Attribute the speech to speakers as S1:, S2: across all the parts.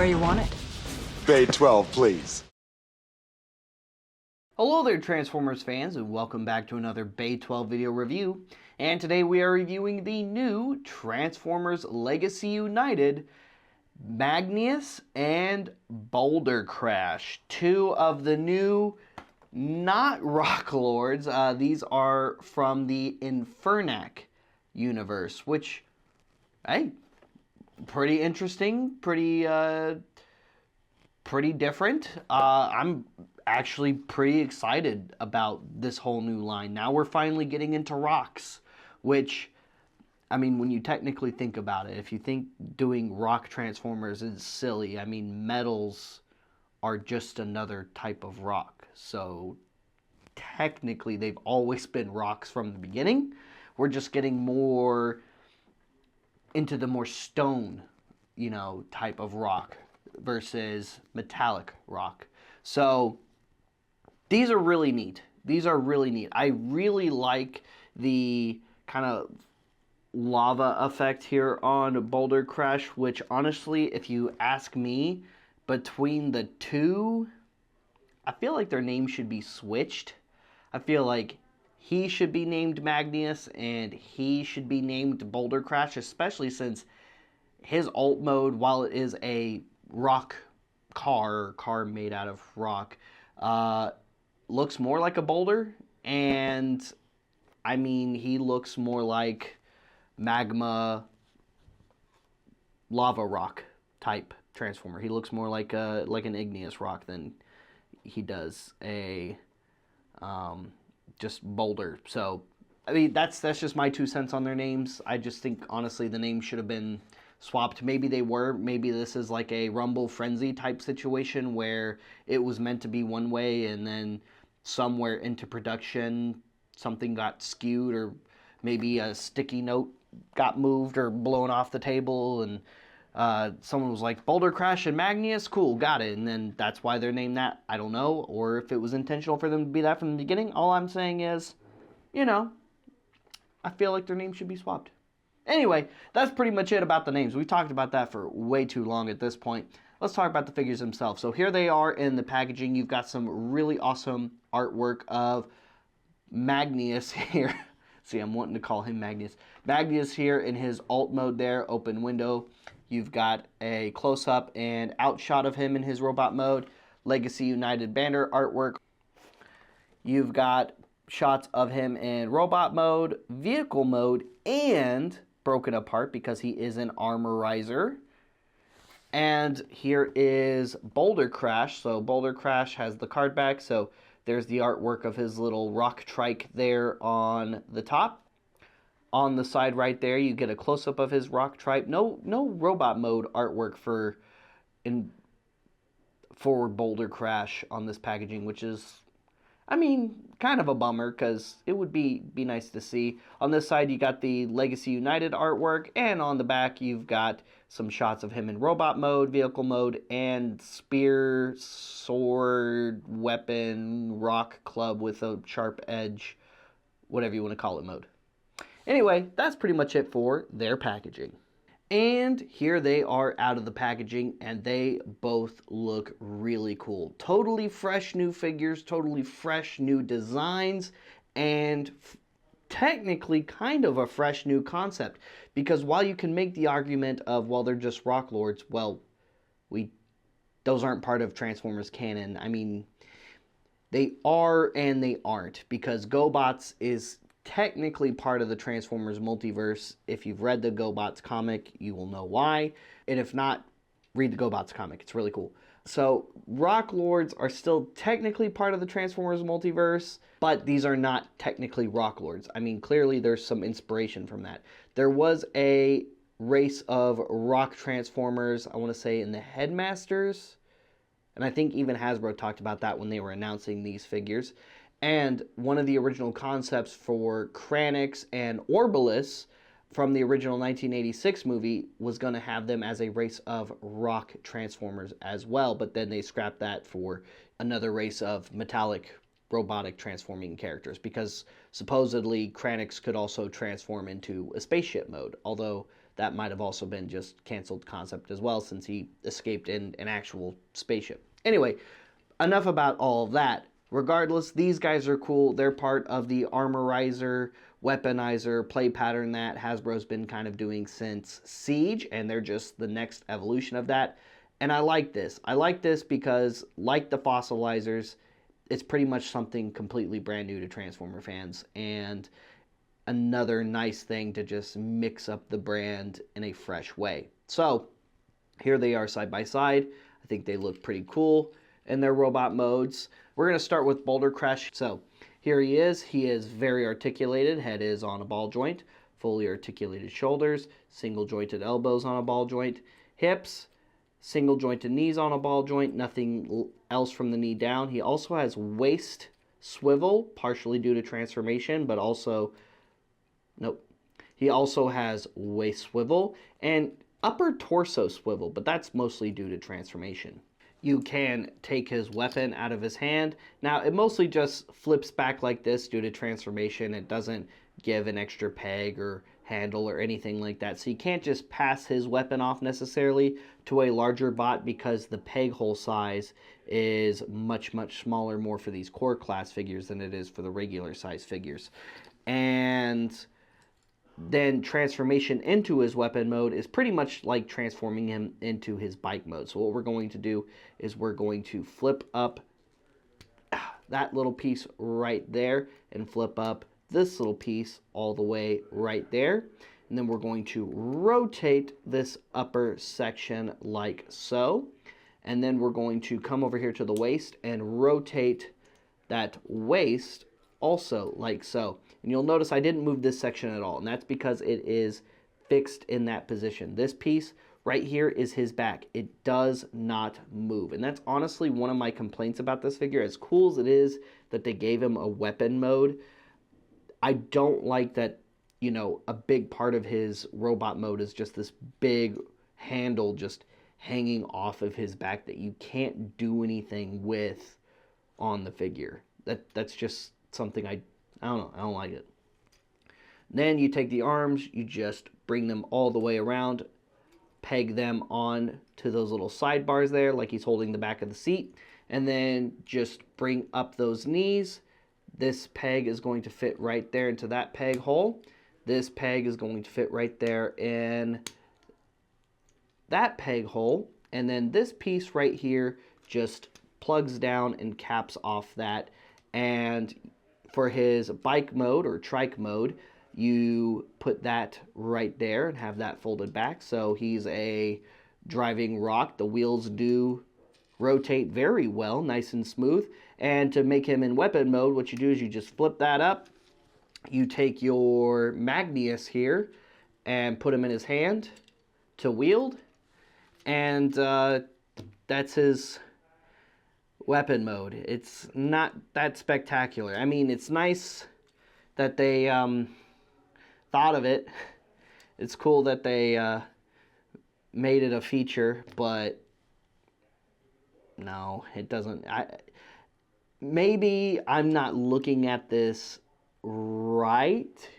S1: where you want it.
S2: Bay 12, please.
S3: Hello there, Transformers fans, and welcome back to another Bay 12 video review. And today we are reviewing the new Transformers Legacy United Magneous and Bouldercrash, two of the new not Rock Lords. These are from the Infernac universe, which, hey, pretty interesting, pretty different. I'm actually pretty excited about this whole new line. Now we're finally getting into rocks, which, I mean, when you technically think about it, if you think doing rock Transformers is silly, I mean, metals are just another type of rock. So technically they've always been rocks from the beginning. We're just getting more into the more stone, type of rock versus metallic rock. So these are really neat. These are really neat. I really like the kind of lava effect here on Bouldercrash, which honestly, if you ask me, between the two, I feel like their names should be switched. I feel like he should be named Magneous and he should be named Bouldercrash, especially since his alt mode, while it is a rock car made out of rock, looks more like a boulder. And I mean, he looks more like magma lava rock type Transformer. He looks more like an igneous rock than he does a just boulder. So I mean, that's just my 2 cents on their names. I just think honestly the name should have been swapped. Maybe they were. Maybe this is like a Rumble Frenzy type situation where it was meant to be one way and then somewhere into production something got skewed, or maybe a sticky note got moved or blown off the table and someone was like, Bouldercrash and Magneous, cool, got it, and then that's why they're named that. I don't know, or if it was intentional for them to be that from the beginning. All I'm saying is, I feel like their name should be swapped. Anyway, that's pretty much it about the names. We've talked about that for way too long at this point. Let's talk about the figures themselves. So here they are in the packaging. You've got some really awesome artwork of Magneous here. See, I'm wanting to call him Magneous. Magneous here in his alt mode there, open window. You've got a close-up and outshot of him in his robot mode. Legacy United banner artwork. You've got shots of him in robot mode, vehicle mode, and broken apart because he is an armorizer. And here is Bouldercrash. So Bouldercrash has the card back. So there's the artwork of his little rock trike there on the top. On the side right there, you get a close-up of his rock trike. No robot mode artwork for Bouldercrash on this packaging, which is, I mean, kind of a bummer because it would be nice to see. On this side, you got the Legacy United artwork, and on the back, you've got some shots of him in robot mode, vehicle mode, and spear, sword, weapon, rock club with a sharp edge, whatever you want to call it mode. Anyway, that's pretty much it for their packaging. And here they are out of the packaging, and they both look really cool. Totally fresh new figures, totally fresh new designs, and technically kind of a fresh new concept. Because while you can make the argument of, well, they're just Rock Lords, well, those aren't part of Transformers canon. I mean, they are and they aren't, because GoBots is technically part of the Transformers multiverse. If you've read the GoBots comic, you will know why. And if not, read the GoBots comic. It's really cool. So Rock Lords are still technically part of the Transformers multiverse, but these are not technically Rock Lords. I mean, clearly there's some inspiration from that. There was a race of rock Transformers, I want to say in the Headmasters, and I think even Hasbro talked about that when they were announcing these figures. And one of the original concepts for Kranix and Orbilis from the original 1986 movie was going to have them as a race of rock Transformers as well, but then they scrapped that for another race of metallic robotic transforming characters, because supposedly Kranix could also transform into a spaceship mode, although that might have also been just canceled concept as well, since he escaped in an actual spaceship. Anyway, enough about all of that. Regardless, these guys are cool. They're part of the armorizer, weaponizer play pattern that Hasbro's been kind of doing since Siege, and they're just the next evolution of that. And I like this. I like this because, like the fossilizers, it's pretty much something completely brand new to Transformer fans, and another nice thing to just mix up the brand in a fresh way. So here they are side by side. I think they look pretty cool in their robot modes. We're going to start with Bouldercrash. So here he is. He is very articulated. Head is on a ball joint. Fully articulated shoulders. Single jointed elbows on a ball joint. Hips. Single jointed knees on a ball joint. Nothing else from the knee down. He also has waist swivel, partially due to transformation, but also... Nope. He also has waist swivel and upper torso swivel, but that's mostly due to transformation. You can take his weapon out of his hand. Now, it mostly just flips back like this due to transformation. It doesn't give an extra peg or handle or anything like that. So you can't just pass his weapon off necessarily to a larger bot, because the peg hole size is much, much smaller, more for these core class figures than it is for the regular size figures. And then transformation into his weapon mode is pretty much like transforming him into his bike mode. So what we're going to do is we're going to flip up that little piece right there and flip up this little piece all the way right there. And then we're going to rotate this upper section like so. And then we're going to come over here to the waist and rotate that waist also like so. And you'll notice I didn't move this section at all, and that's because it is fixed in that position. This piece right here is his back. It does not move, and that's honestly one of my complaints about this figure. As cool as it is that they gave him a weapon mode, I don't like that, you know, a big part of his robot mode is just this big handle just hanging off of his back that you can't do anything with on the figure. That's just something I don't know. I don't like it. Then you take the arms, you just bring them all the way around, peg them on to those little sidebars there like he's holding the back of the seat, and then just bring up those knees. This peg is going to fit right there into that peg hole. This peg is going to fit right there in that peg hole, and then this piece right here just plugs down and caps off that. And for his bike mode or trike mode, you put that right there and have that folded back. So he's a driving rock. The wheels do rotate very well, nice and smooth. And to make him in weapon mode, what you do is you just flip that up. You take your Magneous here and put him in his hand to wield. And that's his weapon mode. It's not that spectacular. I mean, it's nice that they thought of it. It's cool that they made it a feature, but no, it doesn't. Maybe I'm not looking at this right,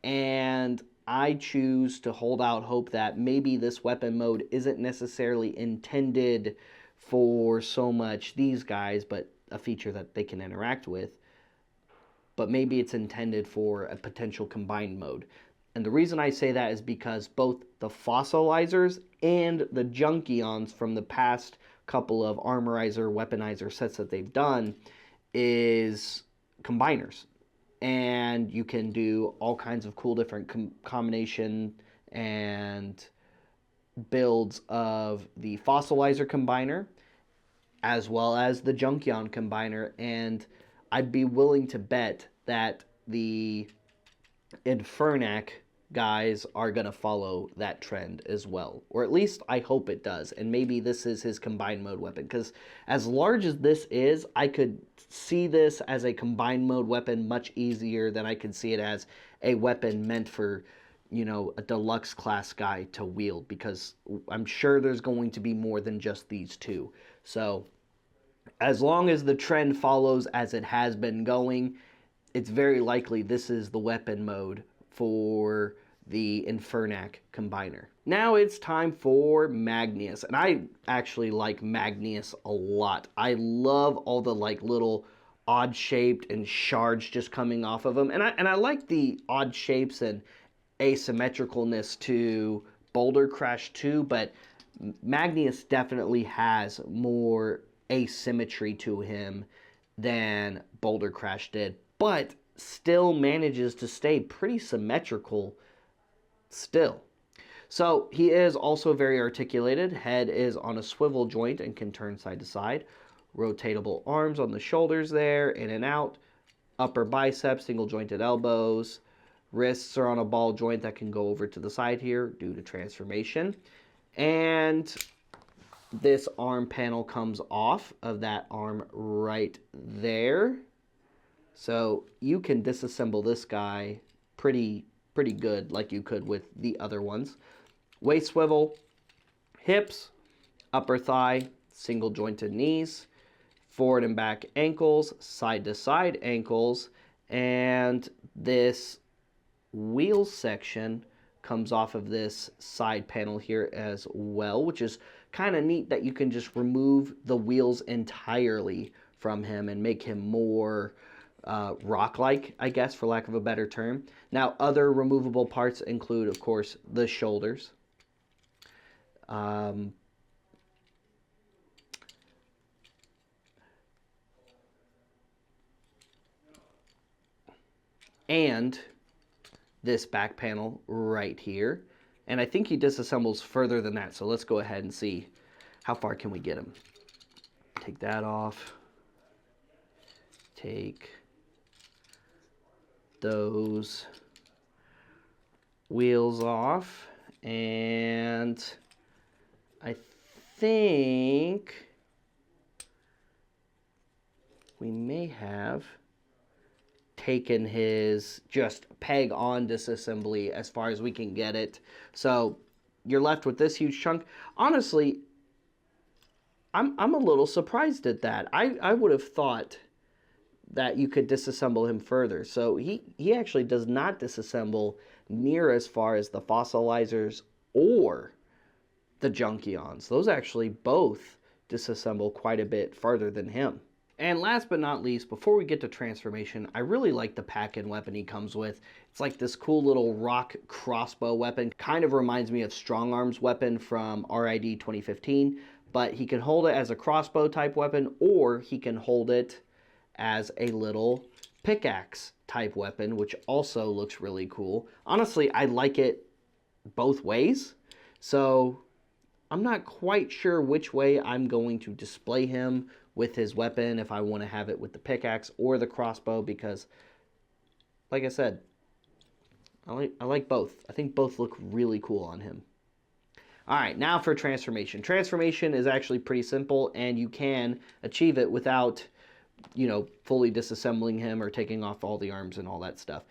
S3: and I choose to hold out hope that maybe this weapon mode isn't necessarily intended for so much these guys, but a feature that they can interact with. But maybe it's intended for a potential combined mode. And the reason I say that is because both the fossilizers and the Junkions from the past couple of armorizer, weaponizer sets that they've done is combiners. And you can do all kinds of cool different combination and builds of the fossilizer combiner as well as the Junkion combiner, and I'd be willing to bet that the Infernac guys are going to follow that trend as well, or at least I hope it does. And maybe this is his combined mode weapon, because as large as this is, I could see this as a combined mode weapon much easier than I could see it as a weapon meant for, you know, a deluxe class guy to wield, because I'm sure there's going to be more than just these two. So as long as the trend follows as it has been going, it's very likely this is the weapon mode for the Infernac combiner. Now it's time for Magneous, and I actually like Magneous a lot. I love all the like little odd shaped and shards just coming off of them, and I like the odd shapes and asymmetricalness to Bouldercrash too, but Magneous definitely has more asymmetry to him than Bouldercrash did, but still manages to stay pretty symmetrical still. So he is also very articulated. Head is on a swivel joint and can turn side to side. Rotatable arms on the shoulders there, in and out. Upper biceps, single jointed elbows. Wrists are on a ball joint that can go over to the side here due to transformation. And this arm panel comes off of that arm right there. So you can disassemble this guy pretty good like you could with the other ones. Waist swivel, hips, upper thigh, single jointed knees, forward and back ankles, side to side ankles, and this wheel section comes off of this side panel here as well, which is kind of neat that you can just remove the wheels entirely from him and make him more rock-like, I guess, for lack of a better term. Now, other removable parts include, of course, the shoulders. And this back panel right here. And I think he disassembles further than that, so let's go ahead and see how far can we get him. Take that off. Take those wheels off, and I think we may have taken his just peg on disassembly as far as we can get it. So you're left with this huge chunk. Honestly, I'm a little surprised at that. I would have thought that you could disassemble him further. So he actually does not disassemble near as far as the fossilizers or the Junkions. Those actually both disassemble quite a bit farther than him. And last but not least, before we get to transformation, I really like the pack-in weapon he comes with. It's like this cool little rock crossbow weapon. Kind of reminds me of Strong Arm's weapon from RID 2015, but he can hold it as a crossbow type weapon, or he can hold it as a little pickaxe type weapon, which also looks really cool. Honestly, I like it both ways, so I'm not quite sure which way I'm going to display him with his weapon, if I want to have it with the pickaxe or the crossbow, because like I said, I like both. I think both look really cool on him. Alright, now for transformation. Transformation is actually pretty simple, and you can achieve it without, you know, fully disassembling him or taking off all the arms and all that stuff.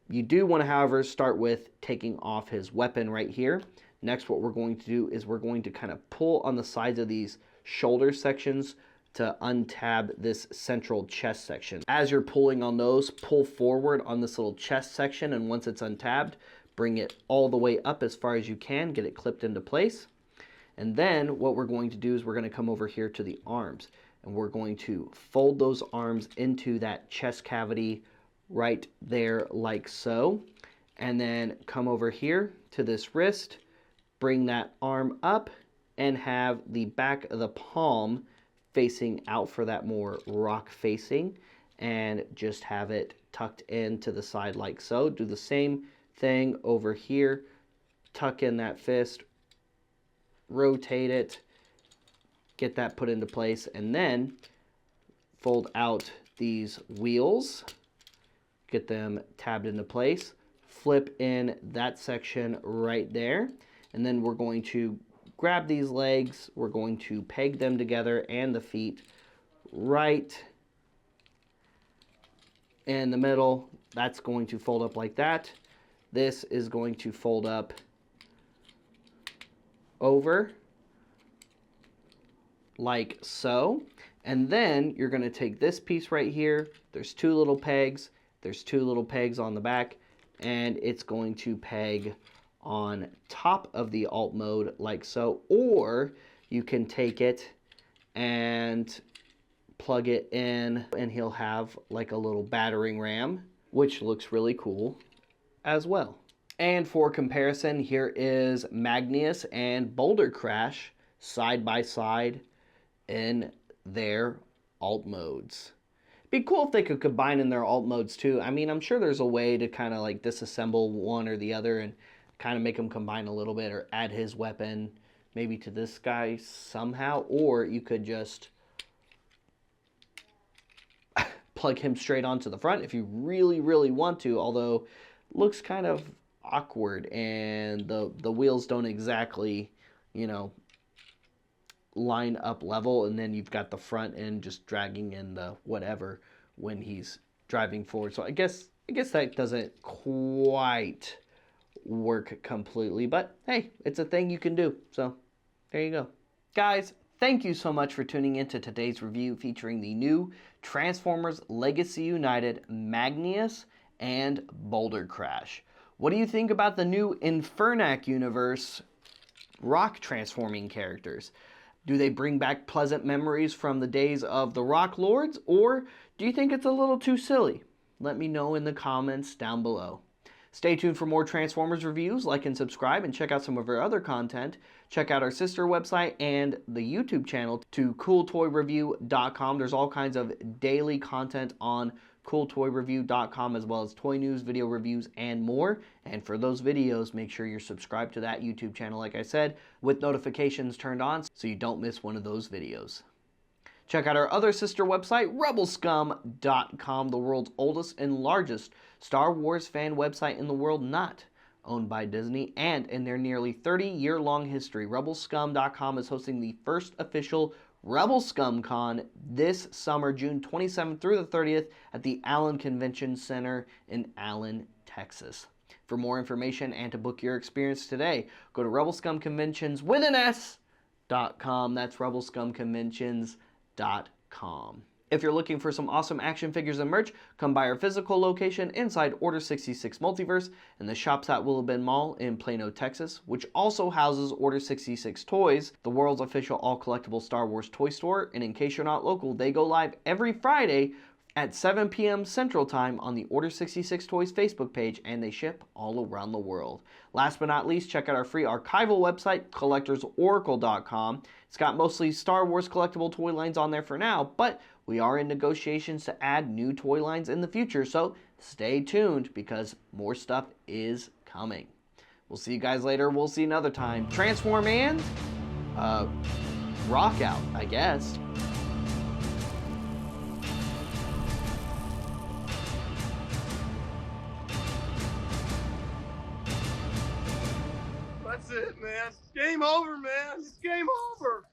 S3: You do want to, however, start with taking off his weapon right here. Next, what we're going to do is we're going to kind of pull on the sides of these shoulder sections to untab this central chest section. As you're pulling on those, pull forward on this little chest section, and once it's untabbed, bring it all the way up as far as you can, get it clipped into place. And then what we're going to do is we're going to come over here to the arms, and we're going to fold those arms into that chest cavity right there like so. And then come over here to this wrist, bring that arm up, and have the back of the palm facing out for that more rock facing, and just have it tucked in to the side like so. Do the same thing over here, tuck in that fist, rotate it, get that put into place, and then fold out these wheels, get them tabbed into place, flip in that section right there, and then we're going to grab these legs, we're going to peg them together, and the feet right in the middle. That's going to fold up like that. This is going to fold up over like so. And then you're going to take this piece right here. There's two little pegs. There's two little pegs on the back. and it's going to peg on top of the alt mode like so, or you can take it and plug it in and he'll have like a little battering ram, which looks really cool as well. And for comparison, here is Magneous and Bouldercrash side by side in their alt modes. Be cool if they could combine in their alt modes too. I mean, I'm sure there's a way to kind of like disassemble one or the other and kind of make them combine a little bit, or add his weapon maybe to this guy somehow, or you could just plug him straight onto the front if you really, really want to, although looks kind of awkward and the wheels don't exactly, you know, line up level, and then you've got the front end just dragging in the whatever when he's driving forward. So I guess that doesn't quite work completely, but hey, it's a thing you can do. So there you go. Guys, thank you so much for tuning into today's review featuring the new Transformers Legacy United Magneous and Bouldercrash. What do you think about the new Infernac universe rock transforming characters? Do they bring back pleasant memories from the days of the Rock Lords, or do you think it's a little too silly? Let me know in the comments down below. Stay tuned for more Transformers reviews, like and subscribe, and check out some of our other content. Check out our sister website and the YouTube channel to cooltoyreview.com. There's all kinds of daily content on cooltoyreview.com, as well as toy news, video reviews, and more. And for those videos, make sure you're subscribed to that YouTube channel, like I said, with notifications turned on so you don't miss one of those videos. Check out our other sister website, rebelscum.com, the world's oldest and largest Star Wars fan website in the world, not owned by Disney. And in their nearly 30-year-long history, rebelscum.com is hosting the first official Rebel Scum Con this summer, June 27th through the 30th at the Allen Convention Center in Allen, Texas. For more information and to book your experience today, go to rebelscumconventions.com. That's rebelscumconventions.com. If you're looking for some awesome action figures and merch, come by our physical location inside Order 66 Multiverse in the shops at Willowbend Mall in Plano, Texas, which also houses Order 66 Toys, the world's official all-collectible Star Wars toy store. And in case you're not local, they go live every Friday at 7 p.m. Central Time on the Order 66 Toys Facebook page, and they ship all around the world. Last but not least, check out our free archival website, collectorsoracle.com. It's got mostly Star Wars collectible toy lines on there for now, but we are in negotiations to add new toy lines in the future, so stay tuned because more stuff is coming. We'll see you guys later. We'll see you another time. Transform and rock out, I guess.
S1: That's it, man. Game over, man. It's game over.